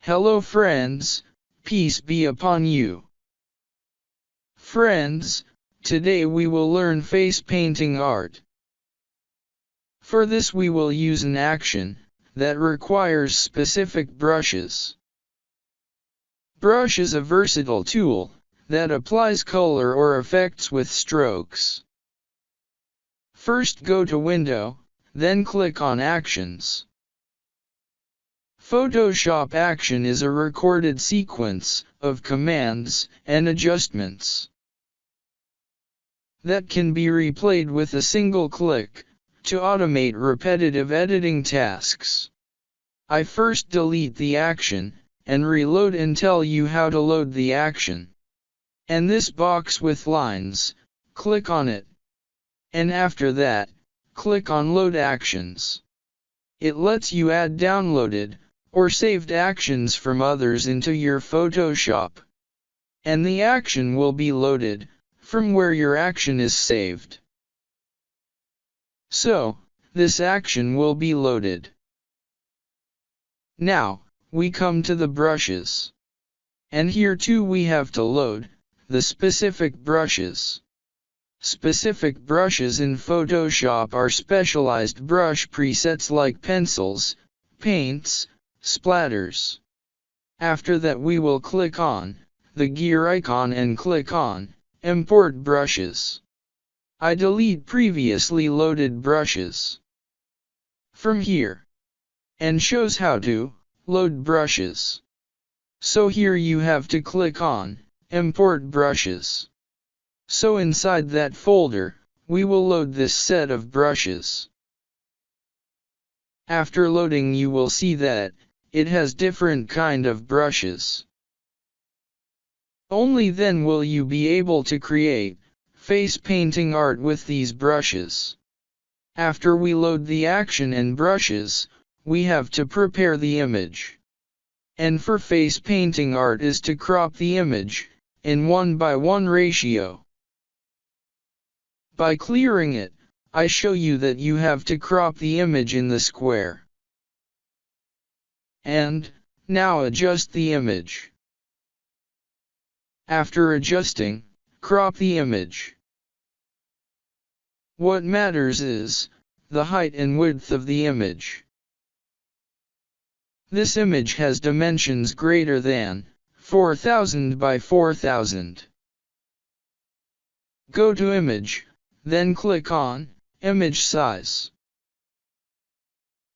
Hello friends, peace be upon you. Friends, today we will learn face painting art. For this we will use an action that requires specific brushes. Brush is a versatile tool that applies color or effects with strokes. First go to Window, then click on Actions. Photoshop action is a recorded sequence of commands and adjustments that can be replayed with a single click to automate repetitive editing tasks. I first delete the action and reload and tell you how to load the action. And this box with lines, click on it. And after that, click on Load Actions. It lets you add downloaded or saved actions from others into your Photoshop. And the action will be loaded from where your action is saved. So, this action will be loaded. Now, we come to the brushes. And here too we have to load the specific brushes. Specific brushes in Photoshop are specialized brush presets like pencils, paints, splatters. After that we will click on the gear icon and click on Import Brushes. I delete previously loaded brushes from here and shows how to load brushes. So here you have to click on Import Brushes. So inside that folder, we will load this set of brushes. After loading you will see that it has different kind of brushes. Only then will you be able to create face painting art with these brushes. After we load the action and brushes, we have to prepare the image. And for face painting art is to crop the image in 1:1 ratio. By clearing it, I show you that you have to crop the image in the square. And now adjust the image. After adjusting, crop the image. What matters is the height and width of the image. This image has dimensions greater than 4000 by 4000. Go to Image, then click on Image Size.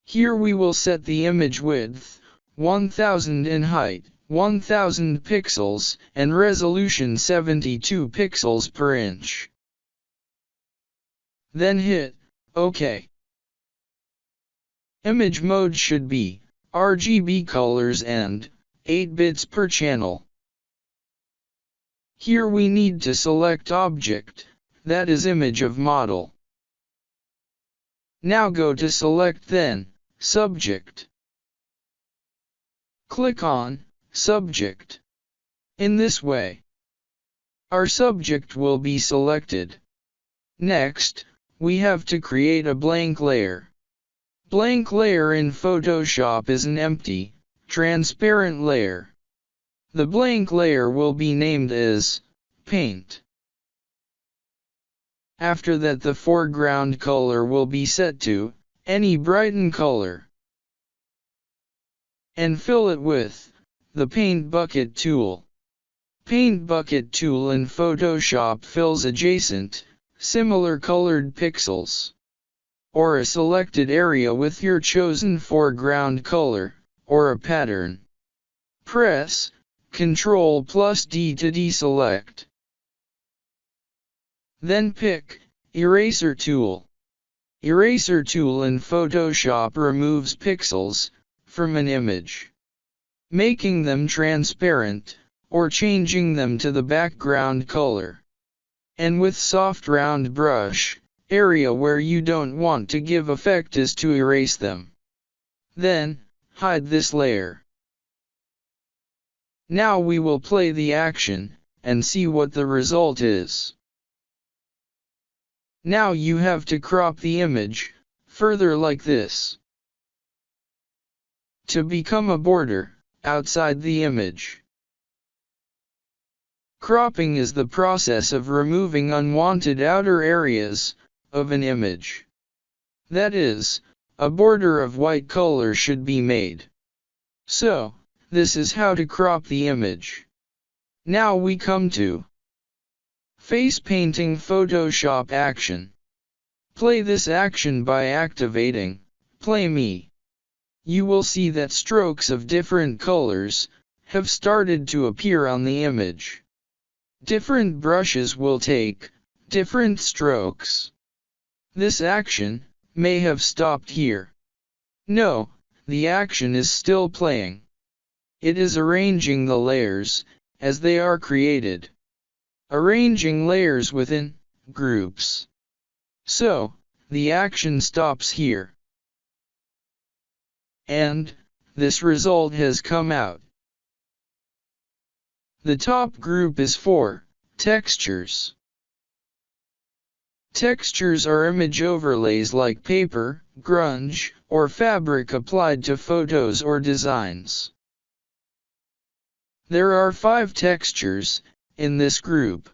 Here we will set the image width 1000 in height 1000 pixels and resolution 72 pixels per inch. Then hit OK. Image mode should be RGB colors and 8 bits per channel. Here we need to select Object, that is image of model. Now go to Select then, Subject. Click on Subject. In this way, our subject will be selected. Next, we have to create a blank layer. Blank layer in Photoshop is an empty, transparent layer. The blank layer will be named as Paint. After that the foreground color will be set to any brighten color. And fill it with the Paint Bucket tool. Paint Bucket tool in Photoshop fills adjacent, similar colored pixels, or a selected area with your chosen foreground color, or a pattern. Press Ctrl+D to deselect. Then pick Eraser tool. Eraser tool in Photoshop removes pixels from an image, making them transparent, or changing them to the background color. And with soft round brush, area where you don't want to give effect is to erase them. Then, hide this layer. Now we will play the action, and see what the result is. Now you have to crop the image, further like this. To become a border, outside the image. Cropping is the process of removing unwanted outer areas of an image. That is, a border of white color should be made. So, this is how to crop the image. Now we come to face painting Photoshop action. Play this action by activating Play Me. You will see that strokes of different colors have started to appear on the image. Different brushes will take different strokes. This action may have stopped here. No, the action is still playing. It is arranging the layers as they are created. Arranging layers within groups. So, the action stops here. And this result has come out. The top group is for textures. Textures are image overlays like paper, grunge, or fabric applied to photos or designs. There are 5 textures in this group.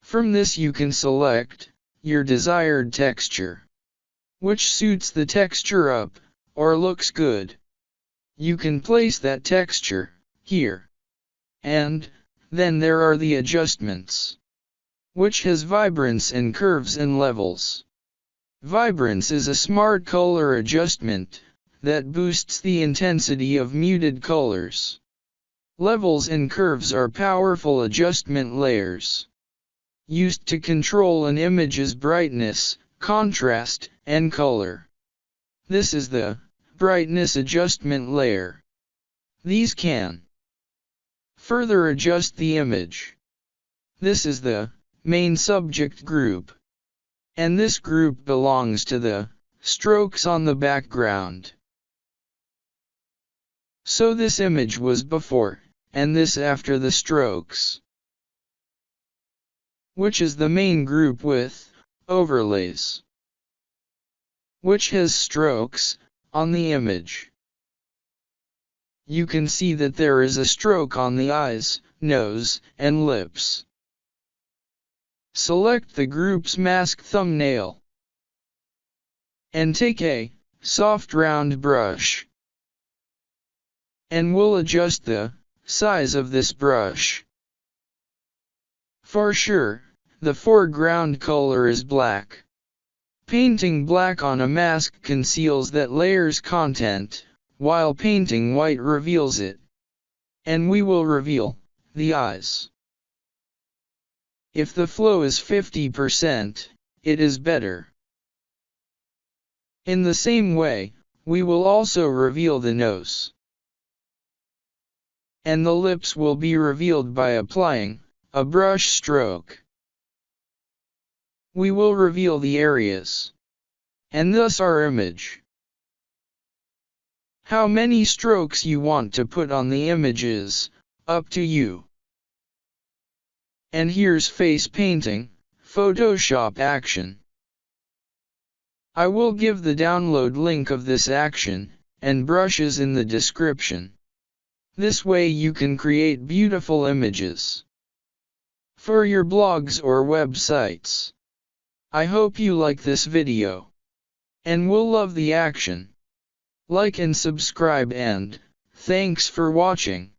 From this you can select your desired texture, which suits the texture up or looks good. You can place that texture here. And then there are the adjustments, which has vibrance and curves and levels. Vibrance is a smart color adjustment that boosts the intensity of muted colors. Levels and curves are powerful adjustment layers, used to control an image's brightness, contrast, and color. This is the brightness adjustment layer. These can further adjust the image. This is the main subject group. And this group belongs to the strokes on the background. So this image was before, and this after the strokes, which is the main group with overlays, which has strokes on the image. You can see that there is a stroke on the eyes, nose, and lips. Select the group's mask thumbnail and take a soft round brush, and we'll adjust the size of this brush. For sure, the foreground color is black. Painting black on a mask conceals that layer's content, while painting white reveals it. And we will reveal the eyes. If the flow is 50%, it is better. In the same way, we will also reveal the nose. And the lips will be revealed by applying a brush stroke. We will reveal the areas, and thus our image. How many strokes you want to put on the image is up to you. And here's face painting, Photoshop action. I will give the download link of this action and brushes in the description. This way you can create beautiful images for your blogs or websites. I hope you like this video and will love the action. Like and subscribe, and thanks for watching.